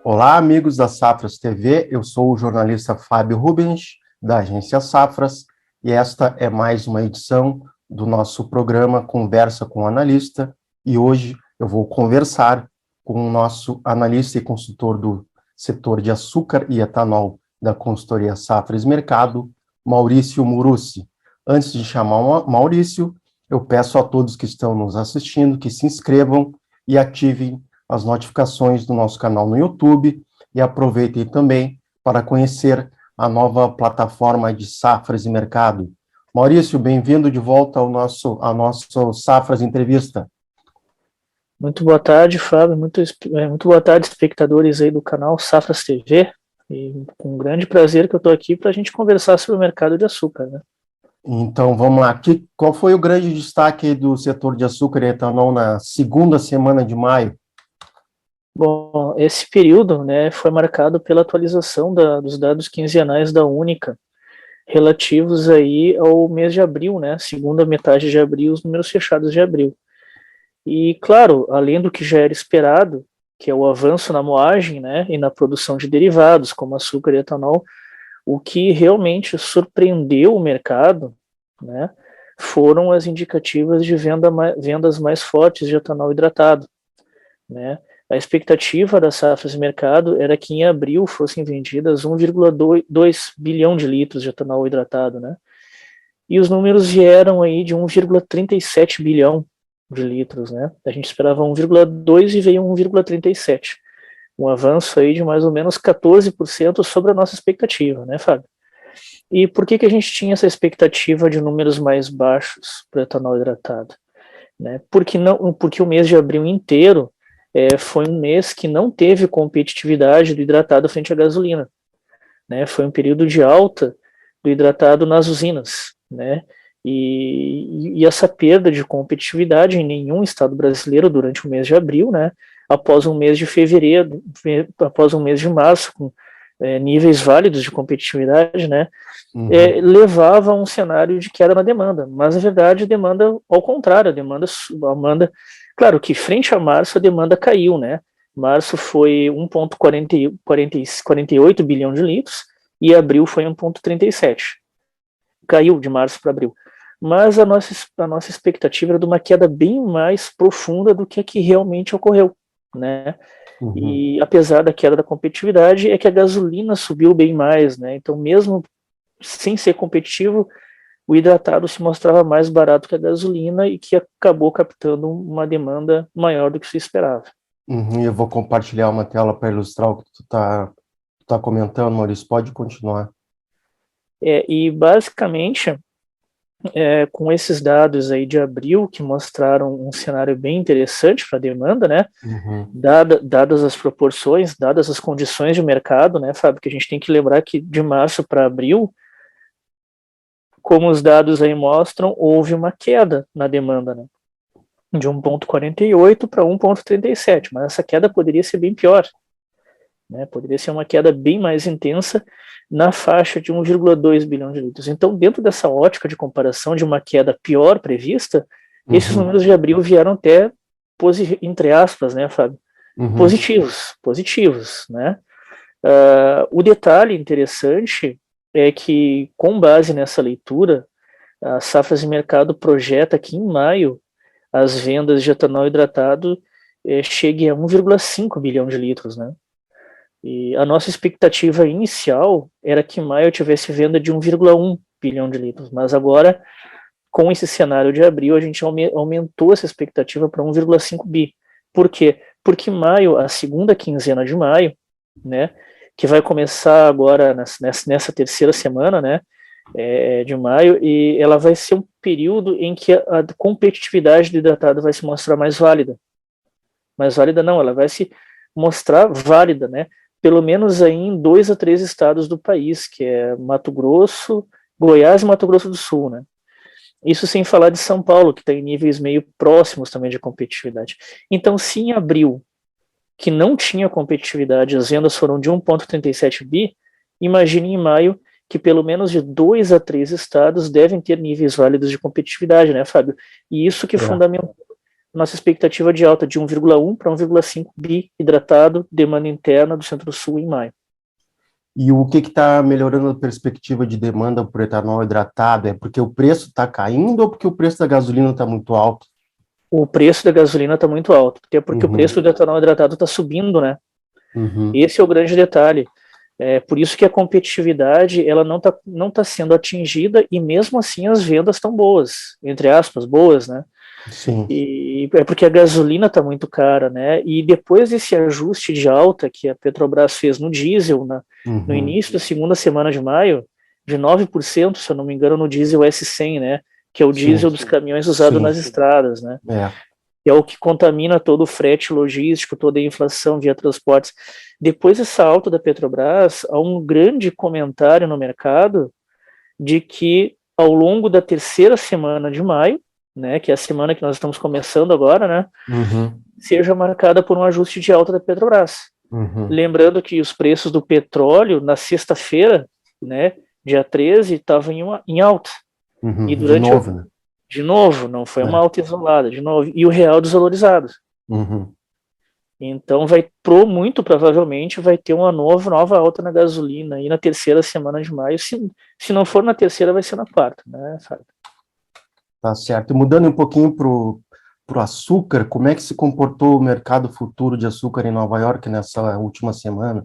Olá, amigos da Safras TV, eu sou o jornalista Fábio Rubens, da agência Safras, e esta é mais uma edição do nosso programa Conversa com o Analista, e hoje eu vou conversar com o nosso analista e consultor do setor de açúcar e etanol da consultoria Safras Mercado, Maurício Murussi. Antes de chamar o Maurício, eu peço a todos que estão nos assistindo que se inscrevam e ativem as notificações do nosso canal no YouTube e aproveitem também para conhecer a nova plataforma de Safras e Mercado. Maurício, bem-vindo de volta ao nosso Safras Entrevista. Muito boa tarde, Fábio, muito boa tarde, espectadores aí do canal Safras TV, e com um grande prazer que eu estou aqui para a gente conversar sobre o mercado de açúcar, né? Então, vamos lá. Qual foi o grande destaque do setor de açúcar e etanol na segunda semana de maio? Bom, esse período, né, foi marcado pela atualização dos dados quinzenais da Única, relativos aí ao mês de abril, né, segunda metade de abril, os números fechados de abril. E, claro, além do que já era esperado, que é o avanço na moagem, né, e na produção de derivados, como açúcar e etanol, o que realmente surpreendeu o mercado, né, foram as indicativas de vendas mais fortes de etanol hidratado, né. A expectativa da Safras Mercado era que em abril fossem vendidas 1,2 bilhão de litros de etanol hidratado, né? E os números vieram aí de 1,37 bilhão de litros, né? A gente esperava 1,2 e veio 1,37. Um avanço aí de mais ou menos 14% sobre a nossa expectativa, né, Fábio? E por que a gente tinha essa expectativa de números mais baixos para o etanol hidratado? Né? Porque o mês de abril inteiro foi um mês que não teve competitividade do hidratado frente à gasolina, né? Foi um período de alta do hidratado nas usinas, né? E essa perda de competitividade em nenhum estado brasileiro durante o mês de abril, né? Após um mês de fevereiro, após um mês de março, com níveis válidos de competitividade, né? Levava a um cenário de queda na demanda, mas na verdade a demanda, ao contrário, a demanda, claro que frente a março a demanda caiu, né? Março foi 1,48 bilhão de litros e abril foi 1,37. Caiu de março para abril. Mas a nossa expectativa era de uma queda bem mais profunda do que a que realmente ocorreu, né? E apesar da queda da competitividade, é que a gasolina subiu bem mais, né? Então, mesmo sem ser competitivo, o hidratado se mostrava mais barato que a gasolina e que acabou captando uma demanda maior do que se esperava. Eu vou compartilhar uma tela para ilustrar o que tu tá comentando, Maurício. Pode continuar. E basicamente, com esses dados aí de abril, que mostraram um cenário bem interessante para a demanda, né? Dadas as proporções, dadas as condições de mercado, né, Fábio? Que a gente tem que lembrar que de março para abril, como os dados aí mostram, houve uma queda na demanda, né? De 1,48 para 1,37, mas essa queda poderia ser bem pior, né? Poderia ser uma queda bem mais intensa na faixa de 1,2 bilhão de litros. Então, dentro dessa ótica de comparação de uma queda pior prevista, esses números de abril vieram até, entre aspas, né, Fábio? Positivos, né? O detalhe interessante é que, com base nessa leitura, a Safras de Mercado projeta que em maio as vendas de etanol hidratado cheguem a 1,5 bilhão de litros, né? E a nossa expectativa inicial era que em maio tivesse venda de 1,1 bilhão de litros, mas agora, com esse cenário de abril, a gente aumentou essa expectativa para 1,5 bi. Por quê? Porque maio, a segunda quinzena de maio, né, que vai começar agora nessa terceira semana, né, de maio, e ela vai ser um período em que a competitividade do hidratado vai se mostrar mais válida. Mais válida não, ela vai se mostrar válida, né? Pelo menos aí em 2 a 3 estados do país, que é Mato Grosso, Goiás e Mato Grosso do Sul, né? Isso sem falar de São Paulo, que está em níveis meio próximos também de competitividade. Então, se em abril, que não tinha competitividade, as vendas foram de 1,37 bi, imagine em maio que pelo menos de 2 a 3 estados devem ter níveis válidos de competitividade, né, Fábio? E isso que fundamentou nossa expectativa de alta de 1,1 para 1,5 bi hidratado, demanda interna do Centro-Sul em maio. E o que está melhorando a perspectiva de demanda por etanol hidratado? É porque o preço está caindo ou porque o preço da gasolina está muito alto? O preço da gasolina está muito alto, até porque o preço do etanol hidratado está subindo, né? Esse é o grande detalhe. É por isso que a competitividade ela não tá sendo atingida e mesmo assim as vendas estão boas, entre aspas, boas, né? Sim. E é porque a gasolina está muito cara, né? E depois desse ajuste de alta que a Petrobras fez no diesel, no início da segunda semana de maio, de 9%, se eu não me engano, no diesel S100, né? Que é o diesel dos caminhões usado nas estradas, né? Que é o que contamina todo o frete logístico, toda a inflação via transportes. Depois dessa alta da Petrobras, há um grande comentário no mercado de que ao longo da terceira semana de maio, né, que é a semana que nós estamos começando agora, né, seja marcada por um ajuste de alta da Petrobras. Lembrando que os preços do petróleo na sexta-feira, né, dia 13, estavam em alta. E durante de novo, não foi uma alta isolada, de novo, e o real desvalorizado. Então muito provavelmente vai ter uma nova alta na gasolina aí na terceira semana de maio, se não for na terceira, vai ser na quarta, né, Fábio? Tá certo. E mudando um pouquinho para o açúcar, como é que se comportou o mercado futuro de açúcar em Nova York nessa última semana?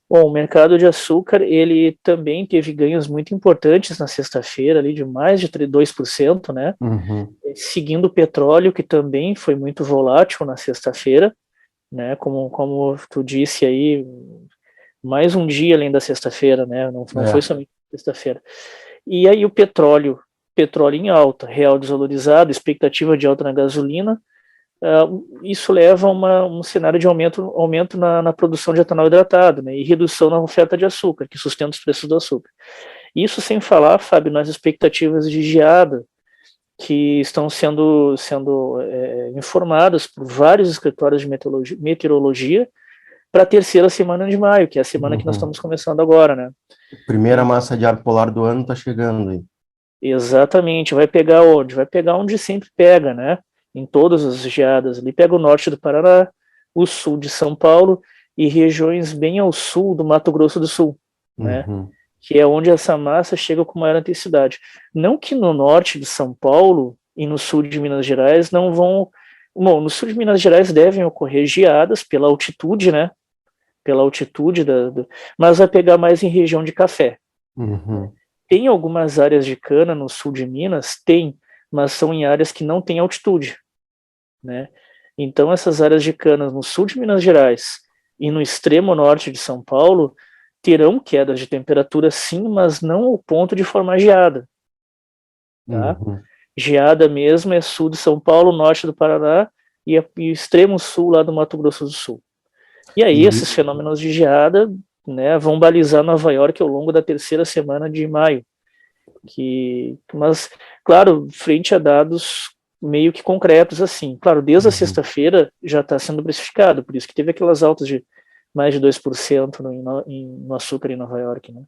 Bom, o mercado de açúcar, ele também teve ganhos muito importantes na sexta-feira, ali de mais de 2%, né? Seguindo o petróleo, que também foi muito volátil na sexta-feira, né? Como tu disse aí, mais um dia além da sexta-feira, né? Não foi somente sexta-feira. E aí o petróleo em alta, real desvalorizado, expectativa de alta na gasolina, isso leva a um cenário de aumento na produção de etanol hidratado, né, e redução na oferta de açúcar, que sustenta os preços do açúcar. Isso sem falar, Fábio, nas expectativas de geada, que estão sendo informadas por vários escritórios de meteorologia para a terceira semana de maio, que é a semana que nós estamos começando agora, né? Primeira massa de ar polar do ano está chegando aí. Exatamente, vai pegar onde? Vai pegar onde sempre pega, né? Em todas as geadas. Ele pega o norte do Paraná, o sul de São Paulo e regiões bem ao sul do Mato Grosso do Sul, né? Que é onde essa massa chega com maior intensidade. Não que no norte de São Paulo e no sul de Minas Gerais não vão... Bom, no sul de Minas Gerais devem ocorrer geadas pela altitude, né? Pela altitude, mas vai pegar mais em região de café. Tem algumas áreas de cana no sul de Minas? Tem, mas são em áreas que não têm altitude, né? Então essas áreas de cana no sul de Minas Gerais e no extremo norte de São Paulo terão quedas de temperatura sim, mas não ao ponto de formar geada, tá? Geada mesmo é sul de São Paulo, norte do Paraná e extremo sul lá do Mato Grosso do Sul. E aí esses fenômenos de geada, né, vão balizar Nova York ao longo da terceira semana de maio, mas, claro, frente a dados meio que concretos, assim. Claro, desde a sexta-feira já está sendo precificado, por isso que teve aquelas altas de mais de 2% no açúcar em Nova York, né?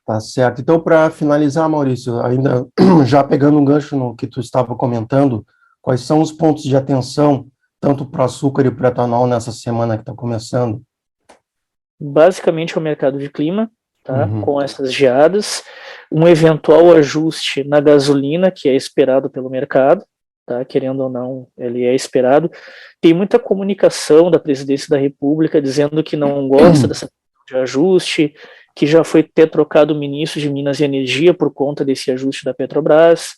Tá certo. Então, para finalizar, Maurício, ainda já pegando um gancho no que tu estava comentando, quais são os pontos de atenção, tanto para o açúcar e para o etanol nessa semana que está começando? Basicamente é o mercado de clima, tá? Com essas geadas, um eventual ajuste na gasolina, que é esperado pelo mercado, tá? Querendo ou não, ele é esperado. Tem muita comunicação da presidência da República dizendo que não gosta dessa de ajuste, que já foi ter trocado o ministro de Minas e Energia por conta desse ajuste da Petrobras.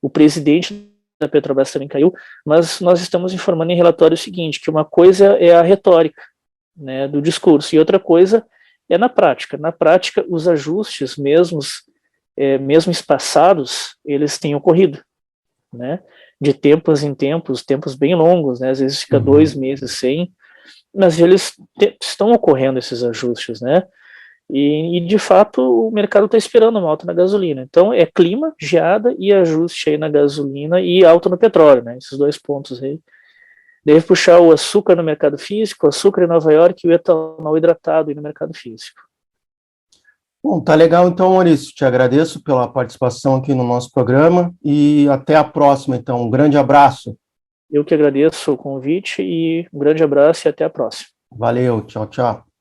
O presidente da Petrobras também caiu, mas nós estamos informando em relatório o seguinte, que uma coisa é a retórica, né, do discurso, e outra coisa é na prática. Na prática, os ajustes mesmo espaçados, eles têm ocorrido, né, de tempos em tempos bem longos, né, às vezes fica 2 meses sem, mas eles estão ocorrendo esses ajustes, né, e de fato o mercado está esperando uma alta na gasolina. Então é clima, geada e ajuste aí na gasolina e alta no petróleo, né, esses 2 pontos aí. Deve puxar o açúcar no mercado físico, o açúcar em Nova York e o etanol hidratado no mercado físico. Bom, tá legal então, Maurício. Te agradeço pela participação aqui no nosso programa e até a próxima, então. Um grande abraço. Eu que agradeço o convite e um grande abraço e até a próxima. Valeu, tchau, tchau.